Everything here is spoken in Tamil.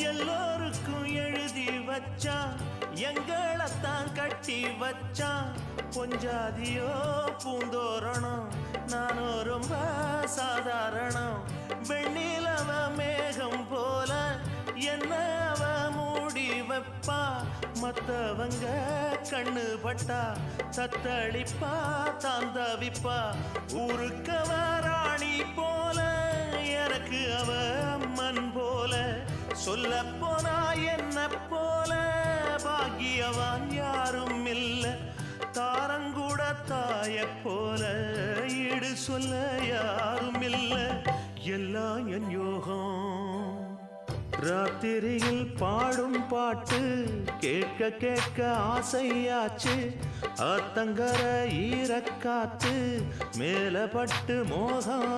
எல்லோருக்கும் எழுதி வச்சான் எங்களைத்தான் கட்டி வச்சான் பொஞ்சாதியோ பூந்தோரணம் நானோ ரொம்ப சாதாரணம் வெண்ணிலவ மேகம் போல என்ன அவ மூடி வைப்பா மத்தவங்க கண்ணு பட்டா தத்தளிப்பா தாந்தவிப்பா ஊருக்கவ ராணி போல எனக்கு அவ அம்மன் போல சொல்ல போனா என்ன போல பாக்கியவான் யாரும் இல்ல தாரங்கூட தாய போல ஈடு சொல்ல யாரும் இல்ல எல்லாம் என் யோகம் ராத்திரியில் பாடும் பாட்டு கேட்க கேட்க ஆசையாச்சு ஆத்தங்கர ஈரக்காத்து மேல பட்டு மோகம்